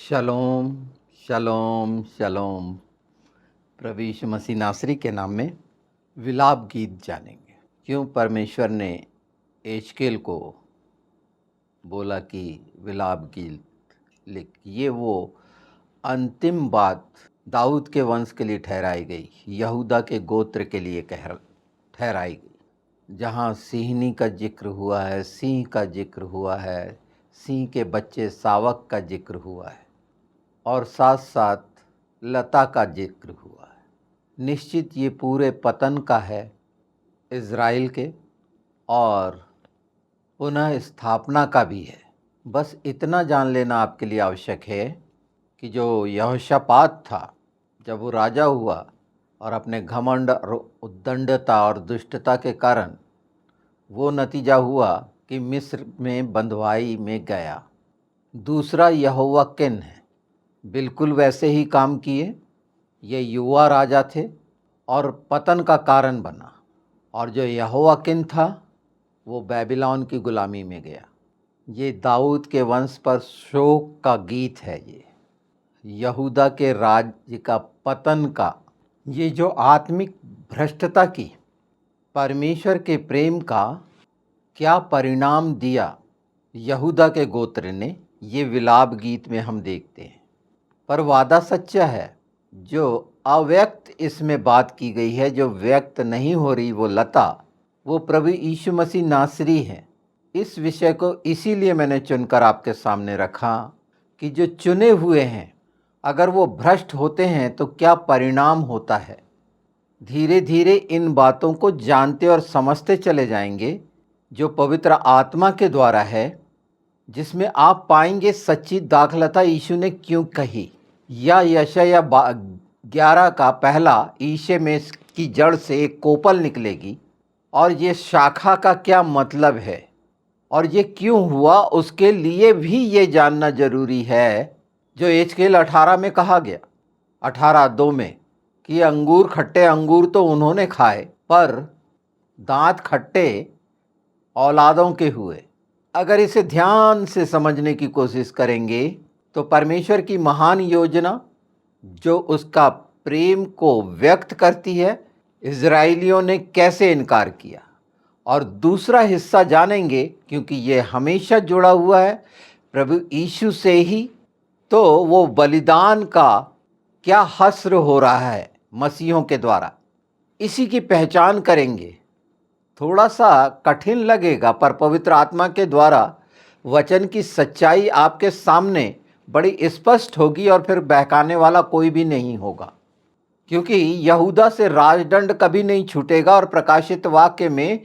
शलोम शलोम शलोम। प्रभु यीशु मसीह नासरी के नाम में विलाप गीत जानेंगे। क्यों परमेश्वर ने एजकेल को बोला कि विलाप गीत लिख। ये वो अंतिम बात दाऊद के वंश के लिए ठहराई गई, यहूदा के गोत्र के लिए ठहराई गई, जहाँ सिंहनी का जिक्र हुआ है, सिंह का जिक्र हुआ है, सिंह के बच्चे सावक का जिक्र हुआ है और साथ साथ लता का जिक्र हुआ है। निश्चित ये पूरे पतन का है इज़राइल के और पुनः स्थापना का भी है। बस इतना जान लेना आपके लिए आवश्यक है कि जो यहोशापात था, जब वो राजा हुआ और अपने घमंड और उद्दंडता और दुष्टता के कारण वो नतीजा हुआ कि मिस्र में बंधुआई में गया। दूसरा यहोयाकीन है, बिल्कुल वैसे ही काम किए। ये युवा राजा थे और पतन का कारण बना। और जो यहोयाकीन था वो बेबीलोन की गुलामी में गया। ये दाऊद के वंश पर शोक का गीत है। ये यहूदा के राज्य का पतन का, ये जो आत्मिक भ्रष्टता की, परमेश्वर के प्रेम का क्या परिणाम दिया यहूदा के गोत्र ने, ये विलाप गीत में हम देखते हैं। पर वादा सच्चा है। जो अव्यक्त इसमें बात की गई है, जो व्यक्त नहीं हो रही वो लता, वो प्रभु यीशु मसीह नासरी है। इस विषय को इसीलिए मैंने चुनकर आपके सामने रखा कि जो चुने हुए हैं, अगर वो भ्रष्ट होते हैं तो क्या परिणाम होता है। धीरे धीरे इन बातों को जानते और समझते चले जाएंगे, जो पवित्र आत्मा के द्वारा है, जिसमें आप पाएंगे सच्ची दाखलता यीशु ने क्यों कही। या यशायाह 11 का पहला, ईशे में की जड़ से एक कोपल निकलेगी और ये शाखा का क्या मतलब है और ये क्यों हुआ, उसके लिए भी ये जानना जरूरी है। जो एजकेल 18 में कहा गया, 18:2 में, कि अंगूर खट्टे अंगूर तो उन्होंने खाए पर दांत खट्टे औलादों के हुए। अगर इसे ध्यान से समझने की कोशिश करेंगे तो परमेश्वर की महान योजना जो उसका प्रेम को व्यक्त करती है, इज़राइलियों ने कैसे इनकार किया। और दूसरा हिस्सा जानेंगे, क्योंकि ये हमेशा जुड़ा हुआ है प्रभु यीशु से ही, तो वो बलिदान का क्या हस्र हो रहा है मसीहों के द्वारा, इसी की पहचान करेंगे। थोड़ा सा कठिन लगेगा, पर पवित्र आत्मा के द्वारा वचन की सच्चाई आपके सामने बड़ी स्पष्ट होगी और फिर बहकाने वाला कोई भी नहीं होगा, क्योंकि यहूदा से राजदंड कभी नहीं छूटेगा और प्रकाशित वाक्य में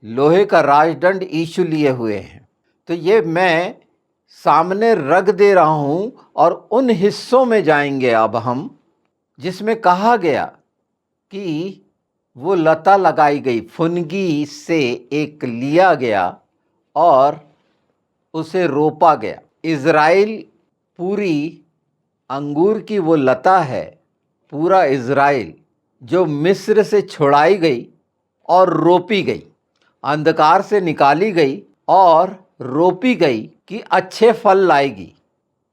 लोहे का राजदंड यीशु लिए हुए हैं। तो ये मैं सामने रख दे रहा हूं और उन हिस्सों में जाएंगे अब हम, जिसमें कहा गया कि वो लता लगाई गई, फुनगी से एक लिया गया और उसे रोपा गया। इज़राइल पूरी अंगूर की वो लता है, पूरा इज़राइल जो मिस्र से छुड़ाई गई और रोपी गई, अंधकार से निकाली गई और रोपी गई कि अच्छे फल लाएगी।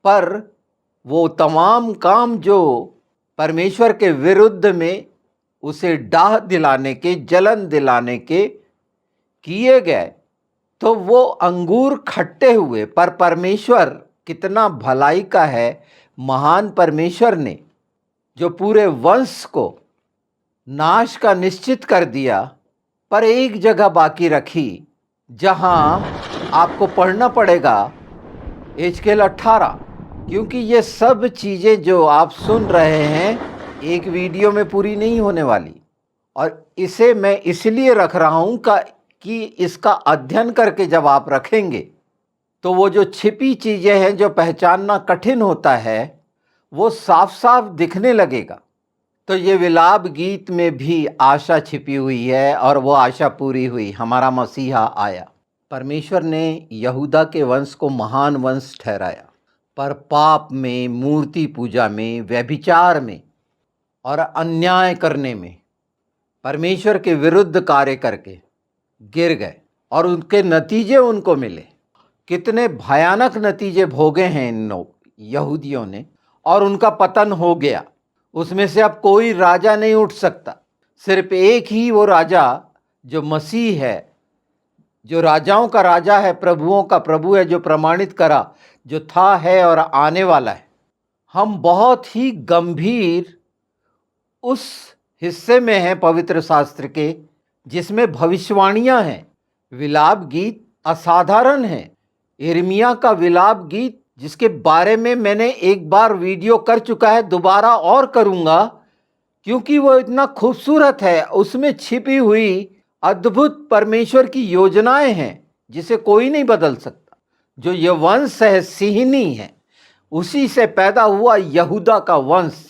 पर वो तमाम काम जो परमेश्वर के विरुद्ध में उसे डाह दिलाने के, जलन दिलाने के किए गए, तो वो अंगूर खट्टे हुए। पर परमेश्वर कितना भलाई का है, महान परमेश्वर ने जो पूरे वंश को नाश का निश्चित कर दिया, पर एक जगह बाकी रखी जहां आपको पढ़ना पड़ेगा, एजकेल 18, क्योंकि ये सब चीज़ें जो आप सुन रहे हैं एक वीडियो में पूरी नहीं होने वाली। और इसे मैं इसलिए रख रहा हूं कि इसका अध्ययन करके जब आप रखेंगे तो वो जो छिपी चीज़ें हैं, जो पहचानना कठिन होता है, वो साफ साफ दिखने लगेगा। तो ये विलाप गीत में भी आशा छिपी हुई है और वो आशा पूरी हुई। हमारा मसीहा आया। परमेश्वर ने यहूदा के वंश को महान वंश ठहराया, पर पाप में, मूर्ति पूजा में, व्यभिचार में और अन्याय करने में, परमेश्वर के विरुद्ध कार्य करके गिर गए और उनके नतीजे उनको मिले। कितने भयानक नतीजे भोगे हैं इन लोग, यहूदियों ने, और उनका पतन हो गया। उसमें से अब कोई राजा नहीं उठ सकता। सिर्फ एक ही वो राजा जो मसीह है, जो राजाओं का राजा है, प्रभुओं का प्रभु है, जो प्रमाणित करा, जो था, है और आने वाला है। हम बहुत ही गंभीर उस हिस्से में हैं पवित्र शास्त्र के जिसमें भविष्यवाणियां हैं। विलाप गीत असाधारण है। यिर्मयाह का विलाप गीत, जिसके बारे में मैंने एक बार वीडियो कर चुका है, दोबारा और करूंगा, क्योंकि वो इतना खूबसूरत है। उसमें छिपी हुई अद्भुत परमेश्वर की योजनाएं हैं जिसे कोई नहीं बदल सकता। जो ये वंश है, सिंहनी है, उसी से पैदा हुआ यहूदा का वंश,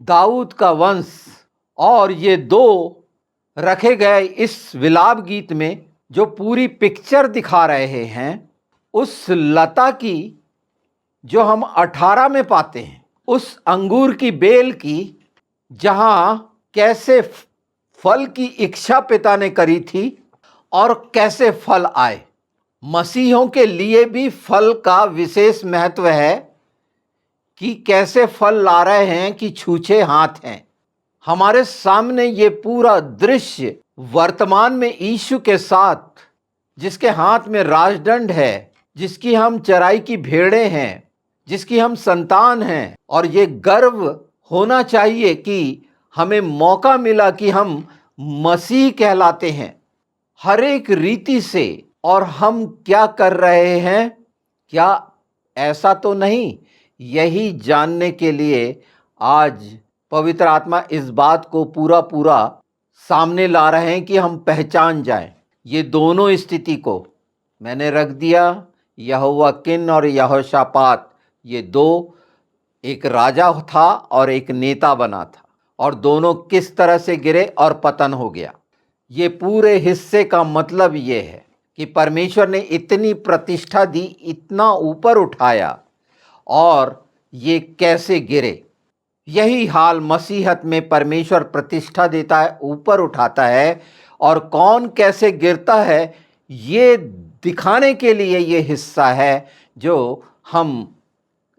दाऊद का वंश। और ये दो रखे गए इस विलाप गीत में, जो पूरी पिक्चर दिखा रहे हैं उस लता की जो हम 18 में पाते हैं, उस अंगूर की बेल की, जहां कैसे फल की इच्छा पिता ने करी थी और कैसे फल आए। मसीहों के लिए भी फल का विशेष महत्व है कि कैसे फल ला रहे हैं कि छूछे हाथ हैं। हमारे सामने ये पूरा दृश्य वर्तमान में यीशु के साथ, जिसके हाथ में राजदंड है, जिसकी हम चराई की भेड़ें हैं, जिसकी हम संतान हैं, और ये गर्व होना चाहिए कि हमें मौका मिला कि हम मसीह कहलाते हैं हर एक रीति से। और हम क्या कर रहे हैं, क्या ऐसा तो नहीं? यही जानने के लिए आज पवित्र आत्मा इस बात को पूरा सामने ला रहे हैं कि हम पहचान जाएं। ये दोनों स्थिति को मैंने रख दिया। यहोयाकीन और यहोशापात, ये दो, एक राजा था और एक नेता बना था, और दोनों किस तरह से गिरे और पतन हो गया। ये पूरे हिस्से का मतलब ये है कि परमेश्वर ने इतनी प्रतिष्ठा दी, इतना ऊपर उठाया, और ये कैसे गिरे। यही हाल मसीहत में परमेश्वर प्रतिष्ठा देता है, ऊपर उठाता है, और कौन कैसे गिरता है ये दिखाने के लिए ये हिस्सा है जो हम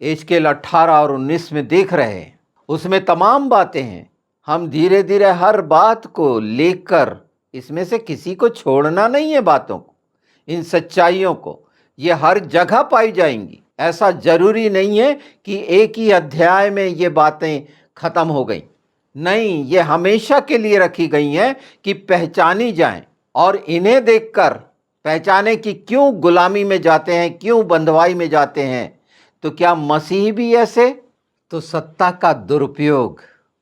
एजकेल 18 और 19 में देख रहे हैं। उसमें तमाम बातें हैं। हम धीरे धीरे हर बात को लेकर, इसमें से किसी को छोड़ना नहीं है, बातों को, इन सच्चाइयों को। ये हर जगह पाई जाएंगी। ऐसा जरूरी नहीं है कि एक ही अध्याय में ये बातें खत्म हो गई। नहीं, ये हमेशा के लिए रखी गई हैं कि पहचानी जाएं, और इन्हें देखकर पहचाने कि क्यों गुलामी में जाते हैं, क्यों बंधुआई में जाते हैं। तो क्या मसीह भी ऐसे? तो सत्ता का दुरुपयोग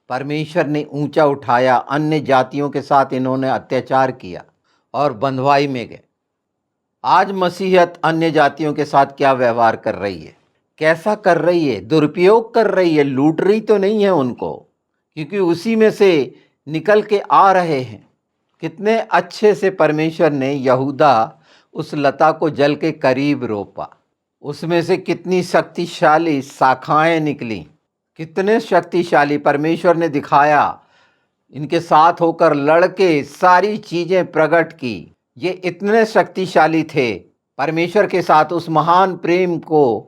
परमेश्वर ने ऊंचा उठाया। अन्य जातियों के साथ इन्होंने अत्याचार किया और बंधुआई में गए। आज मसीहत अन्य जातियों के साथ क्या व्यवहार कर रही है, कैसा कर रही है? दुरुपयोग कर रही है। लूट रही तो नहीं है उनको, क्योंकि उसी में से निकल के आ रहे हैं। कितने अच्छे से परमेश्वर ने यहूदा उस लता को जल के करीब रोपा। उसमें से कितनी शक्तिशाली शाखाएं निकली, कितने शक्तिशाली परमेश्वर ने दिखाया। इनके साथ होकर लड़के सारी चीजें प्रकट की। ये इतने शक्तिशाली थे परमेश्वर के साथ उस महान प्रेम को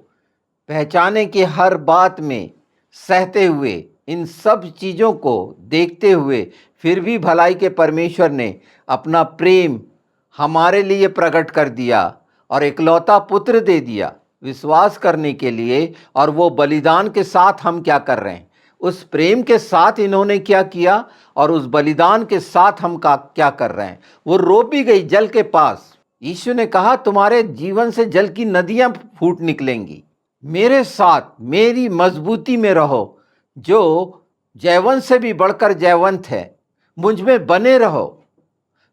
पहचाने की हर बात में सहते हुए, इन सब चीज़ों को देखते हुए, फिर भी भलाई के परमेश्वर ने अपना प्रेम हमारे लिए प्रकट कर दिया और इकलौता पुत्र दे दिया विश्वास करने के लिए। और वो बलिदान के साथ हम क्या कर रहे हैं, उस प्रेम के साथ इन्होंने क्या किया और उस बलिदान के साथ हम क्या कर रहे हैं। वो रोपी गई जल के पास। यीशु ने कहा तुम्हारे जीवन से जल की नदियां फूट निकलेंगी। मेरे साथ मेरी मजबूती में रहो, जो जयवंत से भी बढ़कर जयवंत है। मुझ में बने रहो।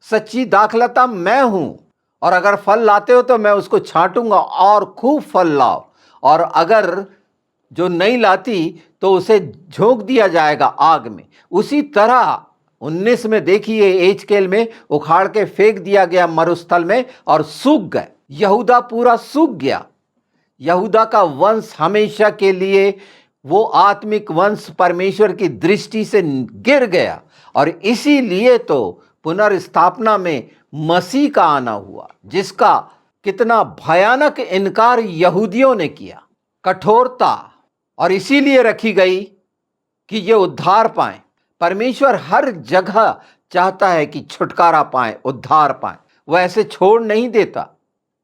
सच्ची दाखलता मैं हूं, और अगर फल लाते हो तो मैं उसको छांटूंगा और खूब फल लाओ, और अगर जो नहीं लाती तो उसे झोंक दिया जाएगा आग में। उसी तरह 19 में देखिए, एजकेल में उखाड़ के फेंक दिया गया मरुस्थल में और सूख गए। यहूदा पूरा सूख गया। यहूदा का वंश हमेशा के लिए, वो आत्मिक वंश परमेश्वर की दृष्टि से गिर गया। और इसीलिए तो पुनर्स्थापना में मसीह का आना हुआ, जिसका कितना भयानक इनकार यहूदियों ने किया। कठोरता, और इसीलिए रखी गई कि ये उद्धार पाएं। परमेश्वर हर जगह चाहता है कि छुटकारा पाएं, उद्धार पाएं, वह ऐसे छोड़ नहीं देता।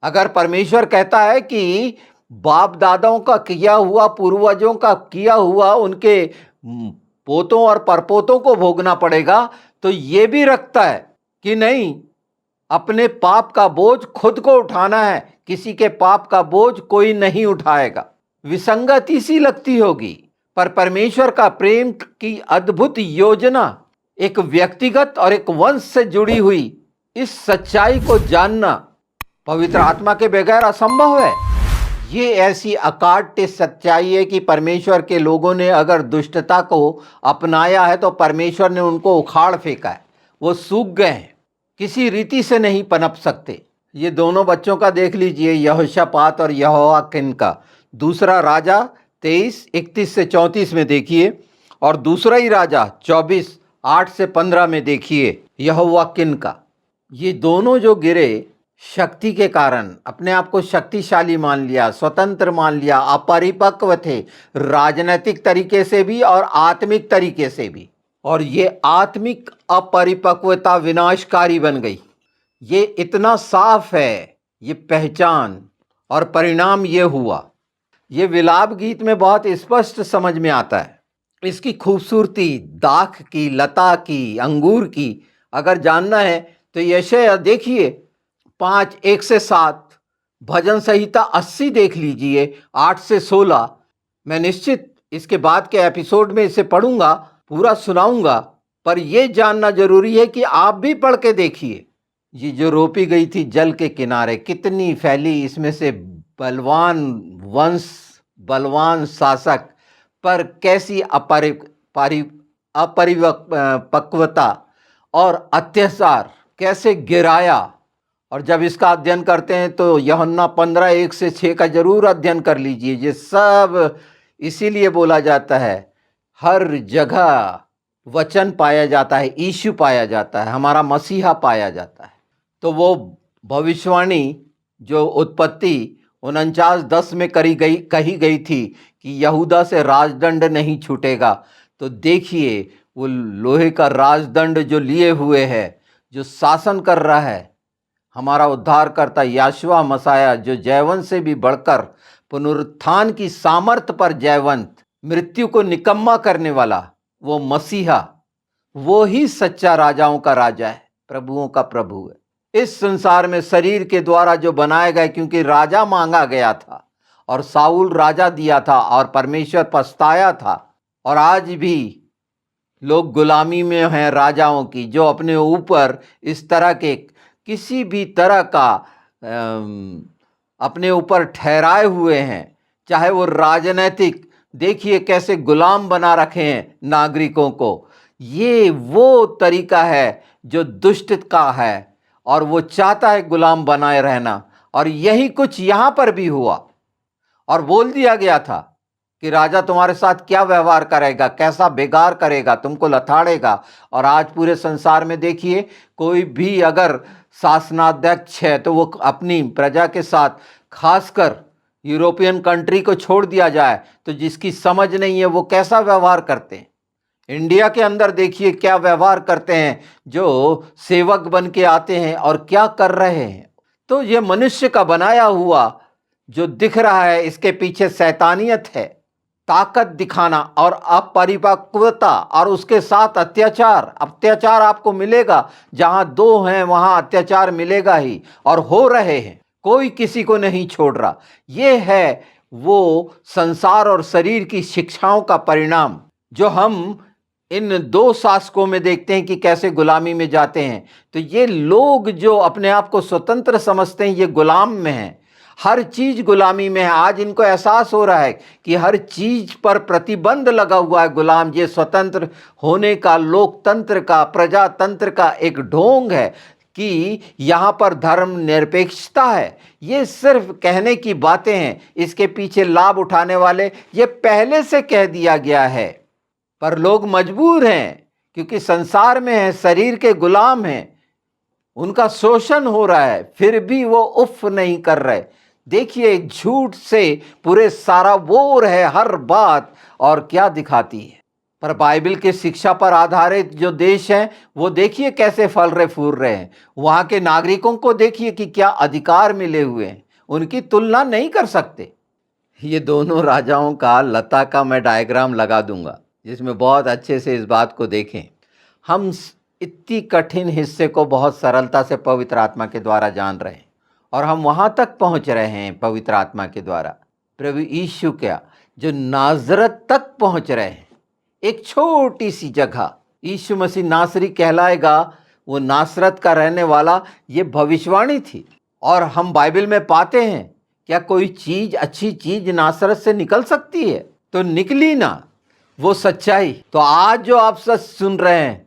अगर परमेश्वर कहता है कि बाप दादाओं का किया हुआ, पूर्वजों का किया हुआ उनके पोतों और परपोतों को भोगना पड़ेगा, तो ये भी रखता है कि नहीं, अपने पाप का बोझ खुद को उठाना है, किसी के पाप का बोझ कोई नहीं उठाएगा। विसंगति सी लगती होगी, पर परमेश्वर का प्रेम की अद्भुत योजना एक व्यक्तिगत और एक वंश से जुड़ी हुई इस सच्चाई को जानना पवित्र आत्मा के बगैर असंभव है। ये ऐसी अकाट्य सच्चाई है कि परमेश्वर के लोगों ने अगर दुष्टता को अपनाया है तो परमेश्वर ने उनको उखाड़ फेंका है, वो सूख गए हैं, किसी रीति से नहीं पनप सकते। ये दोनों बच्चों का देख लीजिए, यहोशापात और यहोयाकीन का। दूसरा राजा 23:31 से 34 में देखिए, और दूसरा ही राजा 24:8 से 15 में देखिए यहोयाकीन का। ये दोनों जो गिरे शक्ति के कारण, अपने आप को शक्तिशाली मान लिया, स्वतंत्र मान लिया, अपरिपक्व थे, राजनीतिक तरीके से भी और आत्मिक तरीके से भी। और ये आत्मिक अपरिपक्वता विनाशकारी बन गई। ये इतना साफ है, ये पहचान, और परिणाम ये हुआ। ये विलाप गीत में बहुत स्पष्ट समझ में आता है। इसकी खूबसूरती, दाख की, लता की, अंगूर की अगर जानना है तो यशायाह देखिए 5:1 से 7, भजन संहिता 80 देख लीजिए 8 से 16। मैं निश्चित इसके बाद के एपिसोड में इसे पढ़ूंगा, पूरा सुनाऊंगा, पर यह जानना जरूरी है कि आप भी पढ़ के देखिए। ये जो रोपी गई थी जल के किनारे, कितनी फैली, इसमें से बलवान वंश, बलवान शासक पर कैसी अपरिपक्वता और अत्याचार कैसे गिराया। और जब इसका अध्ययन करते हैं तो यूहन्ना 15:1 से 6 का जरूर अध्ययन कर लीजिए। ये सब इसीलिए बोला जाता है, हर जगह वचन पाया जाता है, यीशु पाया जाता है, हमारा मसीहा पाया जाता है। तो वो भविष्यवाणी जो उत्पत्ति 49:10 में कही गई थी कि यहूदा से राजदंड नहीं छूटेगा, तो देखिए वो लोहे का राजदंड जो लिए हुए है, जो शासन कर रहा है, हमारा उद्धारकर्ता यहोशू मसीह, जो जयवंत से भी बढ़कर पुनरुत्थान की सामर्थ पर जयवंत, मृत्यु को निकम्मा करने वाला वो मसीहा, वो ही सच्चा राजाओं का राजा है, प्रभुओं का प्रभु है। इस संसार में शरीर के द्वारा जो बनाया गया, क्योंकि राजा मांगा गया था और साउल राजा दिया था और परमेश्वर पछताया था। और आज भी लोग गुलामी में हैं राजाओं की, जो अपने ऊपर इस तरह के किसी भी तरह का अपने ऊपर ठहराए हुए हैं, चाहे वो राजनीतिक, देखिए कैसे गुलाम बना रखे हैं नागरिकों को। ये वो तरीका है जो दुष्ट का है और वो चाहता है गुलाम बनाए रहना। और यही कुछ यहाँ पर भी हुआ और बोल दिया गया था कि राजा तुम्हारे साथ क्या व्यवहार करेगा, कैसा बेगार करेगा, तुमको लथाड़ेगा। और आज पूरे संसार में देखिए, कोई भी अगर शासनाध्यक्ष है तो वो अपनी प्रजा के साथ, खासकर यूरोपियन कंट्री को छोड़ दिया जाए तो जिसकी समझ नहीं है वो कैसा व्यवहार करते हैं। इंडिया के अंदर देखिए क्या व्यवहार करते हैं, जो सेवक बन के आते हैं और क्या कर रहे हैं। तो ये मनुष्य का बनाया हुआ जो दिख रहा है, इसके पीछे शैतानियत है, ताकत दिखाना और अपरिपक्वता, और उसके साथ अत्याचार आपको मिलेगा। जहां दो हैं वहां अत्याचार मिलेगा ही, और हो रहे हैं, कोई किसी को नहीं छोड़ रहा। ये है वो संसार और शरीर की शिक्षाओं का परिणाम जो हम इन दो शासकों में देखते हैं कि कैसे गुलामी में जाते हैं। तो ये लोग जो अपने आप को स्वतंत्र समझते हैं, ये गुलाम में हैं, हर चीज गुलामी में है। आज इनको एहसास हो रहा है कि हर चीज पर प्रतिबंध लगा हुआ है। गुलाम ये स्वतंत्र होने का, लोकतंत्र का, प्रजातंत्र का एक ढोंग है कि यहाँ पर धर्म निरपेक्षता है। ये सिर्फ कहने की बातें हैं, इसके पीछे लाभ उठाने वाले ये पहले से कह दिया गया है, पर लोग मजबूर हैं क्योंकि संसार में है, शरीर के गुलाम हैं, उनका शोषण हो रहा है, फिर भी वो उफ नहीं कर रहे। देखिए झूठ से पूरे सारा बोर है हर बात, और क्या दिखाती है। पर बाइबल के शिक्षा पर आधारित जो देश हैं वो देखिए कैसे फल रहे फूल रहे हैं। वहां के नागरिकों को देखिए कि क्या अधिकार मिले हुए हैं, उनकी तुलना नहीं कर सकते। ये दोनों राजाओं का लता का मैं डायग्राम लगा दूंगा, जिसमें बहुत अच्छे से इस बात को देखें। हम इतनी कठिन हिस्से को बहुत सरलता से पवित्र आत्मा के द्वारा जान रहे हैं, और हम वहां तक पहुंच रहे हैं पवित्र आत्मा के द्वारा। प्रभु यीशु क्या जो नाजरत तक पहुंच रहे हैं, एक छोटी सी जगह। यीशु मसीह नासरी कहलाएगा, वो नासरत का रहने वाला, ये भविष्यवाणी थी। और हम बाइबल में पाते हैं क्या कोई चीज, अच्छी चीज नासरत से निकल सकती है? तो निकली ना वो सच्चाई। तो आज जो आप सच सुन रहे हैं,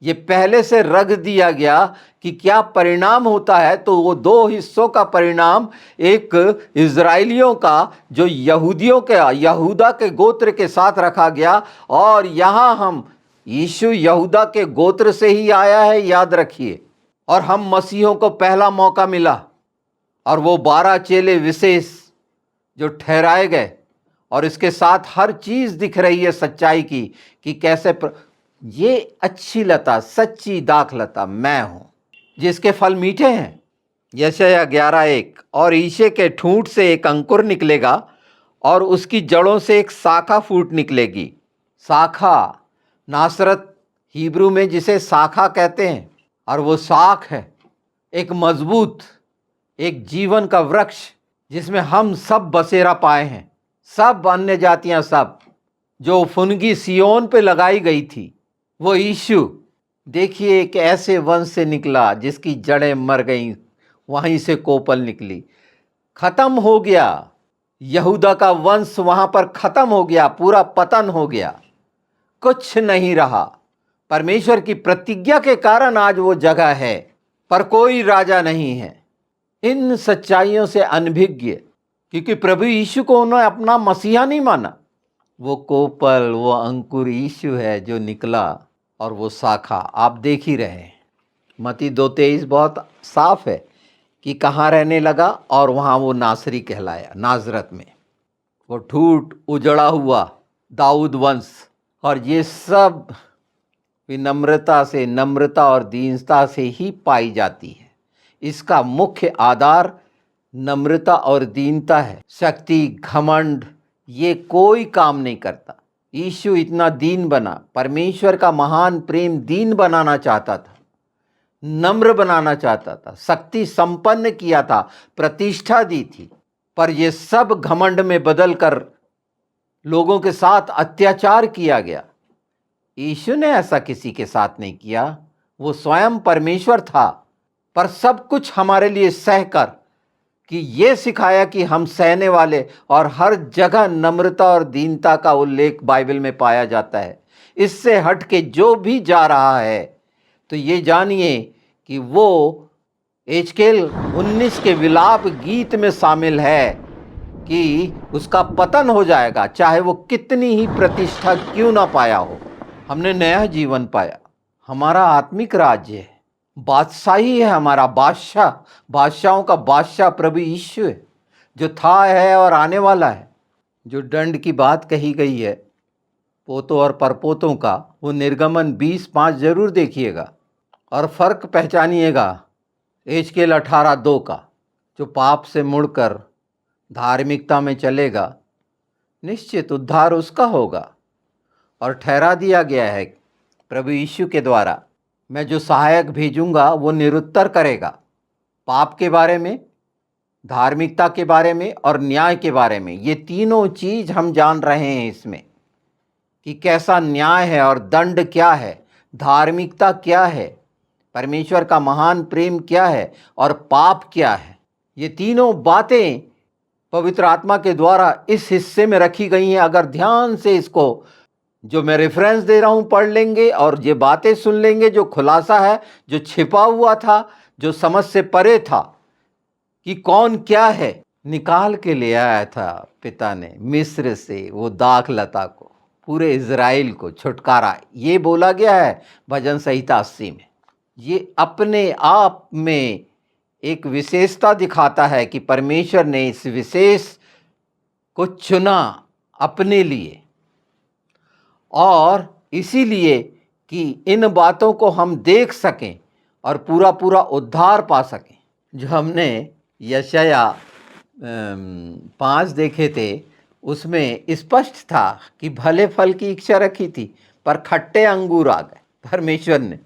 ये पहले से रख दिया गया कि क्या परिणाम होता है। तो वो दो हिस्सों का परिणाम, एक इजराइलियों का जो यहूदियों के यहूदा के गोत्र के साथ रखा गया, और यहाँ हम यीशु यहूदा के गोत्र से ही आया है, याद रखिए। और हम मसीहों को पहला मौका मिला, और वो 12 चेले विशेष जो ठहराए गए, और इसके साथ हर चीज दिख रही है सच्चाई की कि कैसे ये अच्छी लता, सच्ची दाख लता मैं हूं, जिसके फल मीठे हैं। यशायाह 11:1, और ईशे के ठूंठ से एक अंकुर निकलेगा और उसकी जड़ों से एक शाखा फूट निकलेगी। शाखा नासरत हिब्रू में जिसे शाखा कहते हैं, और वो शाख है एक मजबूत, एक जीवन का वृक्ष, जिसमें हम सब बसेरा पाए हैं। सब अन्य जातियां, सब जो फुनगी सियोन पे लगाई गई थी, वो यीशु देखिए एक ऐसे वंश से निकला जिसकी जड़ें मर गईं, वहीं से कोपल निकली। खत्म हो गया यहूदा का वंश, वहां पर खत्म हो गया, पूरा पतन हो गया, कुछ नहीं रहा। परमेश्वर की प्रतिज्ञा के कारण आज वो जगह है, पर कोई राजा नहीं है। इन सच्चाइयों से अनभिज्ञ, क्योंकि प्रभु यीशु को उन्होंने अपना मसीहा नहीं माना। वो कोपल, वो अंकुर यीशु है जो निकला, और वो शाखा आप देख ही रहे हैं। मत्ती 2:23 बहुत साफ है कि कहाँ रहने लगा, और वहाँ वो नासरी कहलाया, नाजरत में। वो ठूठ उजड़ा हुआ दाऊद वंश, और ये सब विनम्रता से, नम्रता और दीनता से ही पाई जाती है। इसका मुख्य आधार नम्रता और दीनता है। शक्ति, घमंड, ये कोई काम नहीं करता। यीशु इतना दीन बना, परमेश्वर का महान प्रेम दीन बनाना चाहता था, नम्र बनाना चाहता था, शक्ति संपन्न किया था, प्रतिष्ठा दी थी। पर ये सब घमंड में बदलकर लोगों के साथ अत्याचार किया गया। यीशु ने ऐसा किसी के साथ नहीं किया, वो स्वयं परमेश्वर था, पर सब कुछ हमारे लिए सहकर कि ये सिखाया कि हम सहने वाले, और हर जगह नम्रता और दीनता का उल्लेख बाइबल में पाया जाता है। इससे हट के जो भी जा रहा है, तो ये जानिए कि वो एजकेल 19 के विलाप गीत में शामिल है कि उसका पतन हो जाएगा, चाहे वो कितनी ही प्रतिष्ठा क्यों ना पाया हो। हमने नया जीवन पाया, हमारा आत्मिक राज्य है, बादशाही है हमारा, बादशाह, बादशाहों का बादशाह प्रभु यीशु है, जो था, है और आने वाला है। जो दंड की बात कही गई है पोतों और परपोतों का, वो निर्गमन 20:5 जरूर देखिएगा, और फर्क पहचानिएगा एजकेल 18:2 का। जो पाप से मुड़कर धार्मिकता में चलेगा, निश्चित उद्धार उसका होगा। और ठहरा दिया गया है प्रभु यीशु के द्वारा, मैं जो सहायक भेजूंगा वो निरुत्तर करेगा, पाप के बारे में, धार्मिकता के बारे में और न्याय के बारे में। ये तीनों चीज हम जान रहे हैं इसमें कि कैसा न्याय है और दंड क्या है, धार्मिकता क्या है, परमेश्वर का महान प्रेम क्या है और पाप क्या है। ये तीनों बातें पवित्र आत्मा के द्वारा इस हिस्से में रखी गई हैं। अगर ध्यान से इसको जो मैं रेफरेंस दे रहा हूं पढ़ लेंगे और ये बातें सुन लेंगे, जो खुलासा है, जो छिपा हुआ था, जो समझ से परे था कि कौन क्या है, निकाल के ले आया था पिता ने मिस्र से वो दाख लता को, पूरे इज़राइल को छुटकारा। ये बोला गया है भजन संहिता 80 में। ये अपने आप में एक विशेषता दिखाता है कि परमेश्वर ने इस विशेष को चुना अपने लिए, और इसीलिए कि इन बातों को हम देख सकें और पूरा पूरा उद्धार पा सकें। जो हमने यशाया 5 देखे थे, उसमें स्पष्ट था कि भले फल की इच्छा रखी थी पर खट्टे अंगूर आ गए परमेश्वर ने,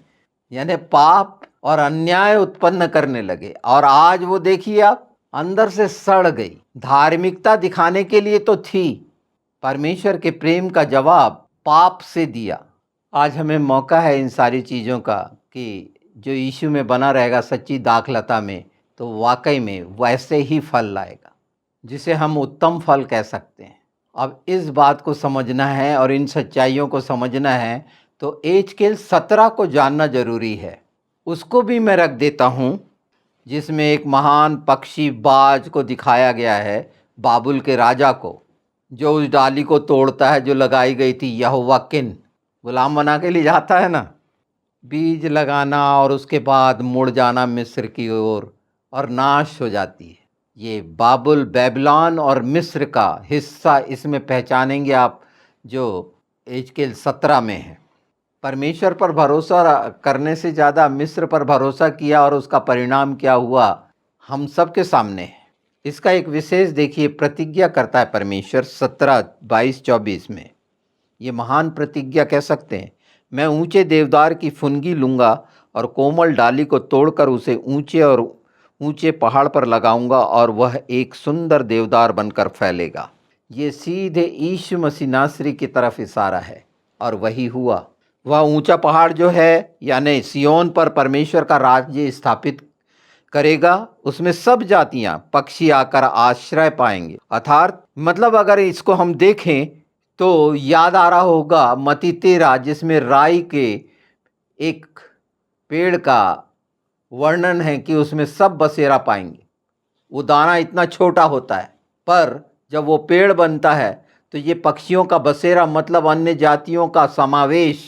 यानी पाप और अन्याय उत्पन्न करने लगे। और आज वो देखिए आप, अंदर से सड़ गई। धार्मिकता दिखाने के लिए तो थी, परमेश्वर के प्रेम का जवाब पाप से दिया। आज हमें मौका है इन सारी चीज़ों का कि जो यीशु में बना रहेगा सच्ची दाखलता में, तो वाकई में वैसे ही फल लाएगा जिसे हम उत्तम फल कह सकते हैं। अब इस बात को समझना है और इन सच्चाइयों को समझना है तो एजकेल 17 को जानना जरूरी है। उसको भी मैं रख देता हूँ, जिसमें एक महान पक्षी बाज को दिखाया गया है, बाबुल के राजा को, जो उस डाली को तोड़ता है जो लगाई गई थी। यहोवाकिन गुलाम बना के ले जाता है ना, बीज लगाना और उसके बाद मुड़ जाना मिस्र की ओर और नाश हो जाती है। ये बाबुल, बेबीलोन और मिस्र का हिस्सा इसमें पहचानेंगे आप, जो एजकेल 17 में है। परमेश्वर पर भरोसा करने से ज़्यादा मिस्र पर भरोसा किया और उसका परिणाम क्या हुआ हम सब के सामने है। इसका एक विशेष देखिए, प्रतिज्ञा करता है परमेश्वर 17, 22, 24 में। ये महान प्रतिज्ञा कह सकते हैं, मैं ऊंचे देवदार की फुनगी लूँगा और कोमल डाली को तोड़कर उसे ऊंचे पहाड़ पर लगाऊंगा और वह एक सुंदर देवदार बनकर फैलेगा। ये सीधे यीशु मसीह नासरी की तरफ इशारा है, और वही हुआ। वह ऊंचा पहाड़ जो है, यानी सियोन पर परमेश्वर का राज्य स्थापित करेगा। उसमें सब जातियां, पक्षी आकर आश्रय पाएंगे। अर्थात मतलब अगर इसको हम देखें तो याद आ रहा होगा मत्ती 13, जिसमें राई के एक पेड़ का वर्णन है कि उसमें सब बसेरा पाएंगे। वो दाना इतना छोटा होता है, पर जब वो पेड़ बनता है तो ये पक्षियों का बसेरा, मतलब अन्य जातियों का समावेश।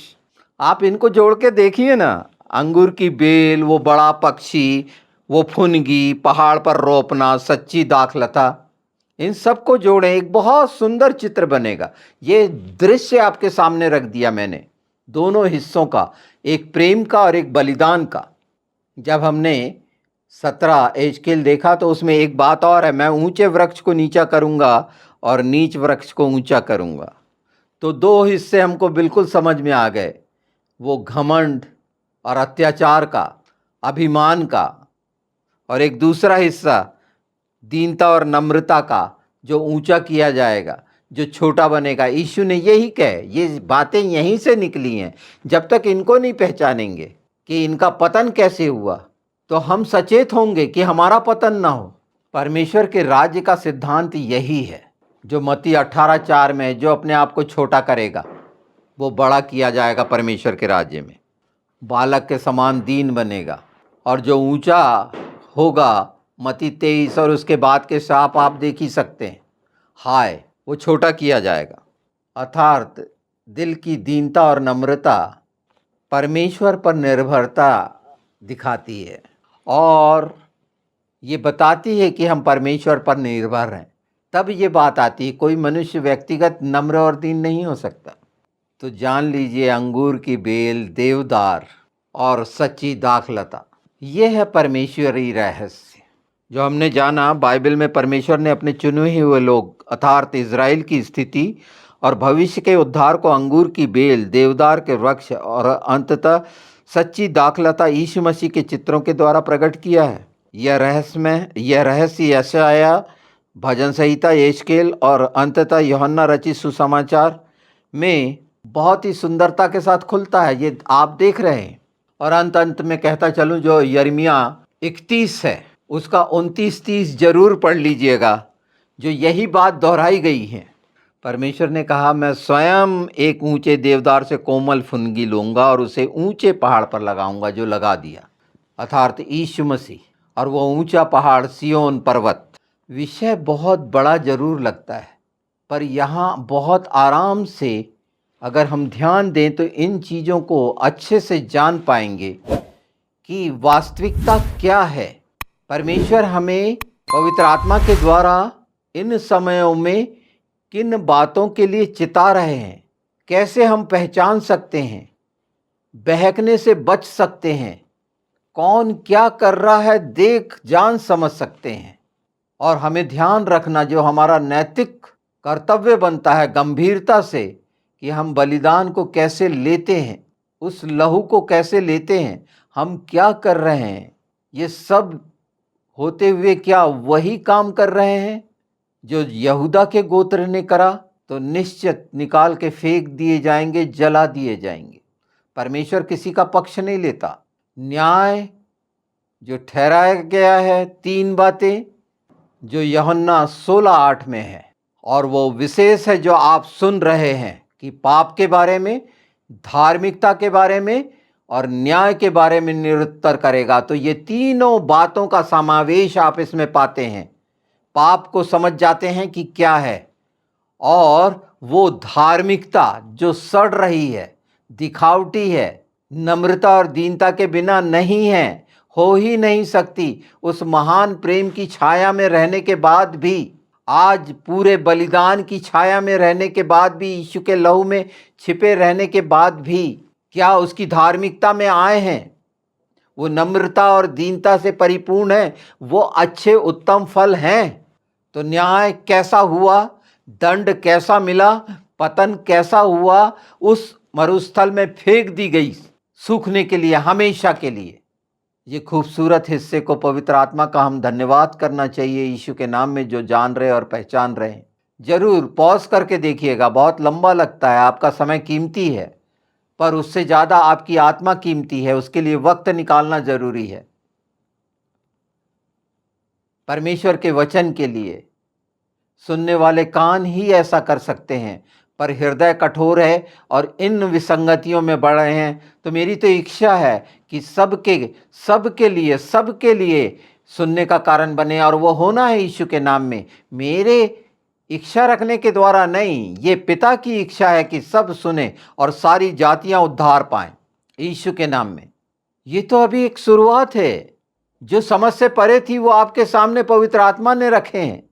आप इनको जोड़ के देखिए ना, अंगूर की बेल, वो बड़ा पक्षी, वो फुनगी, पहाड़ पर रोपना, सच्ची दाखलता, इन सबको जोड़ें, एक बहुत सुंदर चित्र बनेगा। ये दृश्य आपके सामने रख दिया मैंने, दोनों हिस्सों का, एक प्रेम का और एक बलिदान का। जब हमने 17 एजकेल देखा तो उसमें एक बात और है, मैं ऊंचे वृक्ष को नीचा करूंगा और नीच वृक्ष को ऊंचा करूंगा। तो दो हिस्से हमको बिल्कुल समझ में आ गए, वो घमंड और अत्याचार का, अभिमान का, और एक दूसरा हिस्सा दीनता और नम्रता का, जो ऊंचा किया जाएगा, जो छोटा बनेगा। यीशु ने यही कहे, ये बातें यहीं से निकली हैं। जब तक इनको नहीं पहचानेंगे कि इनका पतन कैसे हुआ, तो हम सचेत होंगे कि हमारा पतन ना हो। परमेश्वर के राज्य का सिद्धांत यही है, जो मत्ती 18:4 में, जो अपने आप को छोटा करेगा वो बड़ा किया जाएगा परमेश्वर के राज्य में, बालक के समान दीन बनेगा, और जो ऊंचा होगा, मत्ती 23 और उसके बाद के शाप आप देख ही सकते हैं, हाय, वो छोटा किया जाएगा। अर्थात दिल की दीनता और नम्रता परमेश्वर पर निर्भरता दिखाती है, और ये बताती है कि हम परमेश्वर पर निर्भर हैं। तब ये बात आती है, कोई मनुष्य व्यक्तिगत नम्र और दीन नहीं हो सकता। तो जान लीजिए, अंगूर की बेल, देवदार और सच्ची दाखलता, ये है परमेश्वरी रहस्य जो हमने जाना। बाइबल में परमेश्वर ने अपने चुने हुए लोग अर्थात इज़राइल की स्थिति और भविष्य के उद्धार को अंगूर की बेल, देवदार के वृक्ष और अंततः सच्ची दाखलता यीशु मसीह के चित्रों के द्वारा प्रकट किया है। यह रहस्य यशाया, भजन संहिता, एजकेल और अंततः यूहन्ना रचित सुसमाचार में बहुत ही सुंदरता के साथ खुलता है। ये आप देख रहे हैं। और अंत में कहता चलूँ, जो यिर्मयाह 31 है, उसका 29-30 जरूर पढ़ लीजिएगा, जो यही बात दोहराई गई है। परमेश्वर ने कहा, मैं स्वयं एक ऊंचे देवदार से कोमल फुनगी लूँगा और उसे ऊंचे पहाड़ पर लगाऊंगा, जो लगा दिया, अर्थात यीशु मसीह। और वो ऊंचा पहाड़ सियोन पर्वत। विषय बहुत बड़ा जरूर लगता है, पर यहाँ बहुत आराम से अगर हम ध्यान दें तो इन चीज़ों को अच्छे से जान पाएंगे कि वास्तविकता क्या है। परमेश्वर हमें पवित्र आत्मा के द्वारा इन समयों में किन बातों के लिए चिता रहे हैं, कैसे हम पहचान सकते हैं, बहकने से बच सकते हैं, कौन क्या कर रहा है देख जान समझ सकते हैं। और हमें ध्यान रखना, जो हमारा नैतिक कर्तव्य बनता है गंभीरता से, कि हम बलिदान को कैसे लेते हैं, उस लहू को कैसे लेते हैं, हम क्या कर रहे हैं। ये सब होते हुए क्या वही काम कर रहे हैं जो यहूदा के गोत्र ने करा, तो निश्चित निकाल के फेंक दिए जाएंगे, जला दिए जाएंगे। परमेश्वर किसी का पक्ष नहीं लेता। न्याय जो ठहराया गया है, 3 बातें जो यूहन्ना 16:8 में है, और वो विशेष है जो आप सुन रहे हैं, कि पाप के बारे में, धार्मिकता के बारे में और न्याय के बारे में निरुत्तर करेगा। तो ये तीनों बातों का समावेश आप इसमें पाते हैं। पाप को समझ जाते हैं कि क्या है, और वो धार्मिकता जो सड़ रही है, दिखावटी है, नम्रता और दीनता के बिना नहीं है, हो ही नहीं सकती। उस महान प्रेम की छाया में रहने के बाद भी, आज पूरे बलिदान की छाया में रहने के बाद भी, यीशु के लहू में छिपे रहने के बाद भी, क्या उसकी धार्मिकता में आए हैं, वो नम्रता और दीनता से परिपूर्ण है, वो अच्छे उत्तम फल हैं। तो न्याय कैसा हुआ, दंड कैसा मिला, पतन कैसा हुआ, उस मरुस्थल में फेंक दी गई सूखने के लिए, हमेशा के लिए। ये खूबसूरत हिस्से को पवित्र आत्मा का हम धन्यवाद करना चाहिए यीशु के नाम में, जो जान रहे और पहचान रहे हैं। जरूर पॉज करके देखिएगा, बहुत लंबा लगता है, आपका समय कीमती है, पर उससे ज़्यादा आपकी आत्मा कीमती है, उसके लिए वक्त निकालना जरूरी है। परमेश्वर के वचन के लिए सुनने वाले कान ही ऐसा कर सकते हैं, पर हृदय कठोर है और इन विसंगतियों में बढ़ रहे हैं। तो मेरी तो इच्छा है कि सबके लिए सुनने का कारण बने, और वो होना है यीशु के नाम में। मेरे इच्छा रखने के द्वारा नहीं, ये पिता की इच्छा है कि सब सुने और सारी जातियां उद्धार पाएं यीशु के नाम में। ये तो अभी एक शुरुआत है। जो समझ से परे थी वो आपके सामने पवित्र आत्मा ने रखे हैं।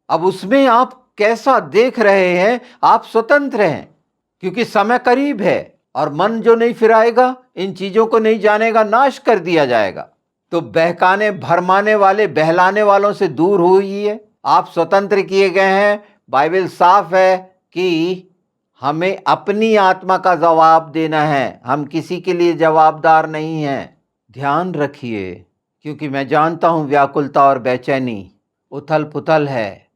अब उसमें आप कैसा देख रहे हैं, आप स्वतंत्र हैं, क्योंकि समय करीब है, और मन जो नहीं फिराएगा, इन चीजों को नहीं जानेगा, नाश कर दिया जाएगा। तो बहकाने, भरमाने वाले, बहलाने वालों से दूर होइए। आप स्वतंत्र किए गए हैं। बाइबल साफ है कि हमें अपनी आत्मा का जवाब देना है, हम किसी के लिए जवाबदार नहीं हैं। ध्यान रखिए, क्योंकि मैं जानता हूं व्याकुलता और बेचैनी, उथल पुथल है,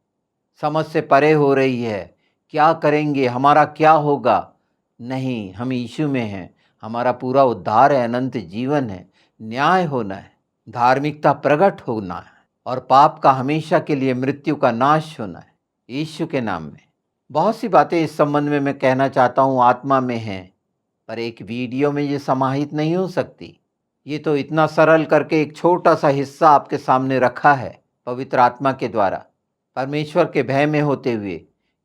समझ से परे हो रही है। क्या करेंगे, हमारा क्या होगा? नहीं, हम यीशु में हैं, हमारा पूरा उद्धार है, अनंत जीवन है, न्याय होना है, धार्मिकता प्रकट होना है, और पाप का हमेशा के लिए मृत्यु का नाश होना है यीशु के नाम में। बहुत सी बातें इस संबंध में मैं कहना चाहता हूँ, आत्मा में हैं, पर एक वीडियो में ये समाहित नहीं हो सकती। ये तो इतना सरल करके एक छोटा सा हिस्सा आपके सामने रखा है पवित्र आत्मा के द्वारा, परमेश्वर के भय में होते हुए,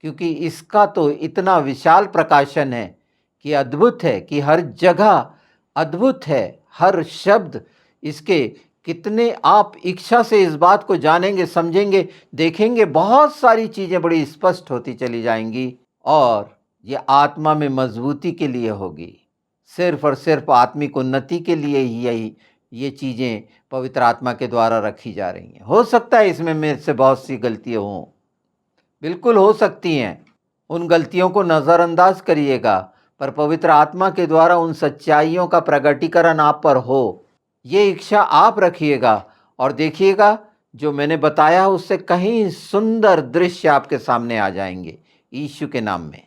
क्योंकि इसका तो इतना विशाल प्रकाशन है कि अद्भुत है, कि हर जगह अद्भुत है, हर शब्द इसके कितने आप इच्छा से इस बात को जानेंगे, समझेंगे, देखेंगे, बहुत सारी चीज़ें बड़ी स्पष्ट होती चली जाएंगी, और ये आत्मा में मजबूती के लिए होगी, सिर्फ और सिर्फ आत्मिक उन्नति के लिए ही ये चीज़ें पवित्र आत्मा के द्वारा रखी जा रही हैं। हो सकता है इसमें मेरे से बहुत सी गलतियाँ हों, बिल्कुल हो सकती हैं, उन गलतियों को नज़रअंदाज करिएगा, पर पवित्र आत्मा के द्वारा उन सच्चाइयों का प्रकटीकरण आप पर हो, ये इच्छा आप रखिएगा, और देखिएगा जो मैंने बताया उससे कहीं सुंदर दृश्य आपके सामने आ जाएंगे यीशु के नाम में।